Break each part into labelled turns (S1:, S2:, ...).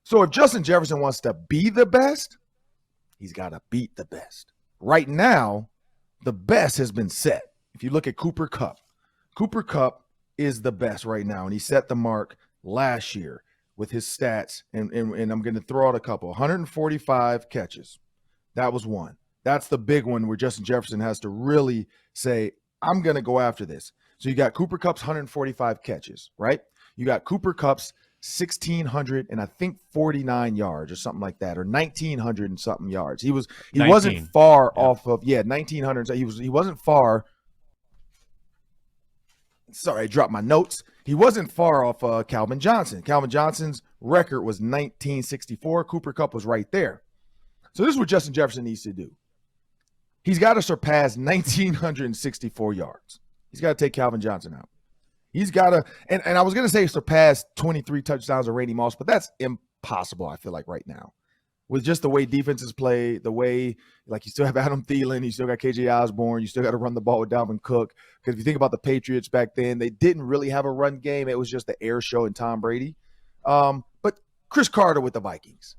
S1: So if Justin Jefferson wants to be the best, he's got to beat the best. Right now, the best has been set. If you look at Cooper Kupp is the best right now, and he set the mark last year with his stats, and I'm going to throw out a couple. 145 catches. That was one. That's the big one where Justin Jefferson has to really say, I'm going to go after this. So you got Cooper Kupp's 145 catches, right? You got Cooper Kupp's 1,600 and I think 49 yards or something like that, or 1,900 and something yards. He wasn't far off of 1,900. He wasn't far. Sorry, I dropped my notes. He wasn't far off Calvin Johnson. Calvin Johnson's record was 1,964. Cooper Kupp was right there. So this is what Justin Jefferson needs to do. He's got to surpass 1,964 yards. He's got to take Calvin Johnson out. He's got to, and I was going to say surpass 23 touchdowns of Randy Moss, but that's impossible, I feel like, right now. With just the way defenses play, the way, like, you still have Adam Thielen, you still got KJ Osborne, you still got to run the ball with Dalvin Cook. Because if you think about the Patriots back then, they didn't really have a run game. It was just the air show and Tom Brady. But Chris Carter with the Vikings,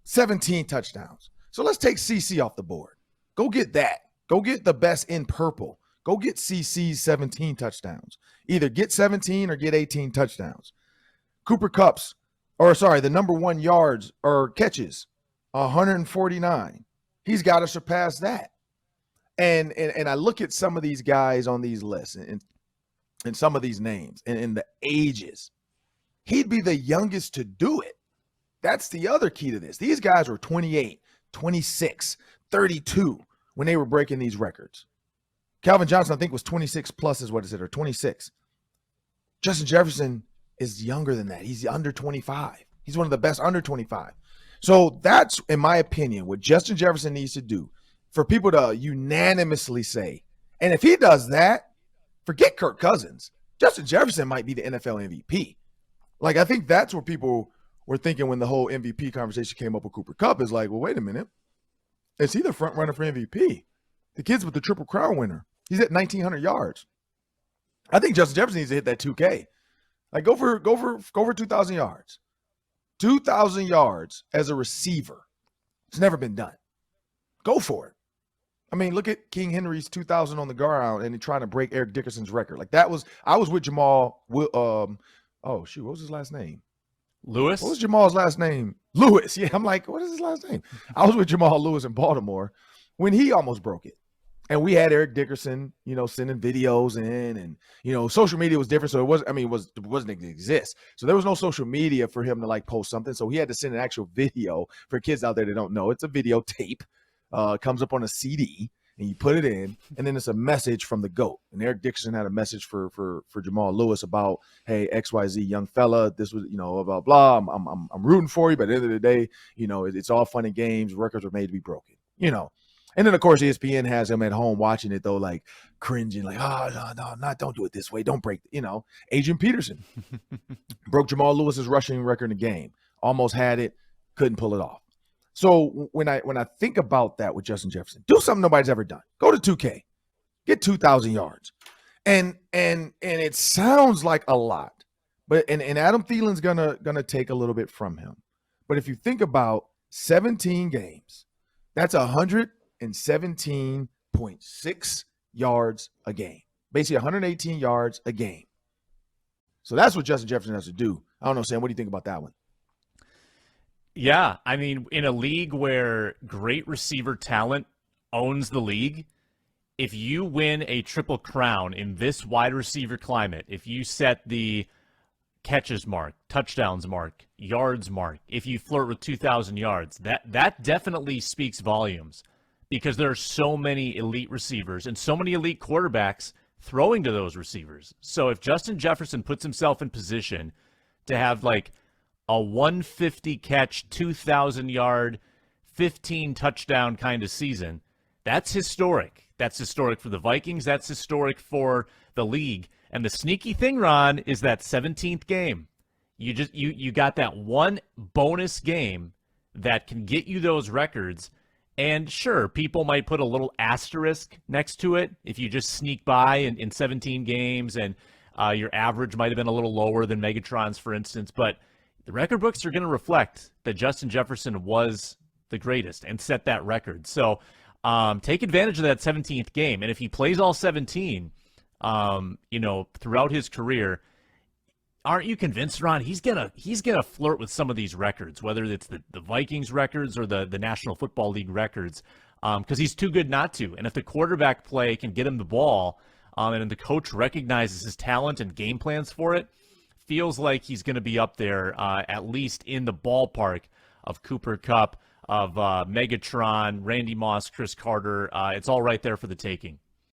S1: 17 touchdowns. So let's take CC off the board. Go get that. Go get the best in purple. Go get CC's 17 touchdowns. Either get 17 or get 18 touchdowns. Cooper Kupp's, the number one yards or catches, 149. He's got to surpass that. And I look at some of these guys on these lists and some of these names and the ages. He'd be the youngest to do it. That's the other key to this. These guys were 28, 26, 32 when they were breaking these records. Calvin Johnson, I think, was 26 plus is what is it, or 26. Justin Jefferson is younger than that. He's under 25. He's one of the best under 25. So that's, in my opinion, what Justin Jefferson needs to do for people to unanimously say. And if he does that, forget Kirk Cousins. Justin Jefferson might be the NFL MVP. Like, I think that's what people were thinking when the whole MVP conversation came up with Cooper Kupp, is like, well, wait a minute. Is he the front runner for MVP? The kid's with the Triple Crown winner. He's at 1,900 yards. I think Justin Jefferson needs to hit that 2K. Like, go for 2,000 yards. 2,000 yards as a receiver. It's never been done. Go for it. I mean, look at King Henry's 2,000 on the ground and he trying to break Eric Dickerson's record. Like, I was with Jamal. What was his last name?
S2: Lewis?
S1: What was Jamal's last name? Lewis. Yeah, I'm like, what is his last name? I was with Jamal Lewis in Baltimore when he almost broke it. And we had Eric Dickerson, sending videos in, and, social media was different. So it wasn't exist. So there was no social media for him to like post something. So he had to send an actual video. For kids out there that don't know, it's a videotape, comes up on a CD and you put it in, and then it's a message from the GOAT. And Eric Dickerson had a message for Jamal Lewis about, hey, XYZ young fella, this was, blah, blah. I'm rooting for you. But at the end of the day, it's all fun and games. Records are made to be broken, And then, of course, ESPN has him at home watching it, though, like cringing, like, no, don't do it this way. Don't break, Adrian Peterson broke Jamal Lewis's rushing record in the game. Almost had it, couldn't pull it off. So when I think about that with Justin Jefferson, do something nobody's ever done. Go to 2K, get 2,000 yards. And it sounds like a lot, but and Adam Thielen's gonna take a little bit from him. But if you think about 17 games, that's 117.6 yards a game. Basically 118 yards a game. So that's what Justin Jefferson has to do. I don't know, Sam, what do you think about that one?
S2: Yeah, I mean, in a league where great receiver talent owns the league, if you win a triple crown in this wide receiver climate, if you set the catches mark, touchdowns mark, yards mark, if you flirt with 2,000 yards, that definitely speaks volumes. Because there are so many elite receivers and so many elite quarterbacks throwing to those receivers. So if Justin Jefferson puts himself in position to have like a 150 catch, 2,000 yard, 15 touchdown kind of season, that's historic. That's historic for the Vikings. That's historic for the league. And the sneaky thing, Ron, is that 17th game. You got that one bonus game that can get you those records. And sure, people might put a little asterisk next to it if you just sneak by in 17 games and your average might have been a little lower than Megatron's, for instance. But the record books are going to reflect that Justin Jefferson was the greatest and set that record. So take advantage of that 17th game. And if he plays all 17, throughout his career, aren't you convinced, Ron, he's gonna flirt with some of these records, whether it's the Vikings records or the National Football League records, because he's too good not to. And if the quarterback play can get him the ball, and the coach recognizes his talent and game plans for it, feels like he's going to be up there, at least in the ballpark of Cooper Kupp, of Megatron, Randy Moss, Chris Carter. It's all right there for the taking.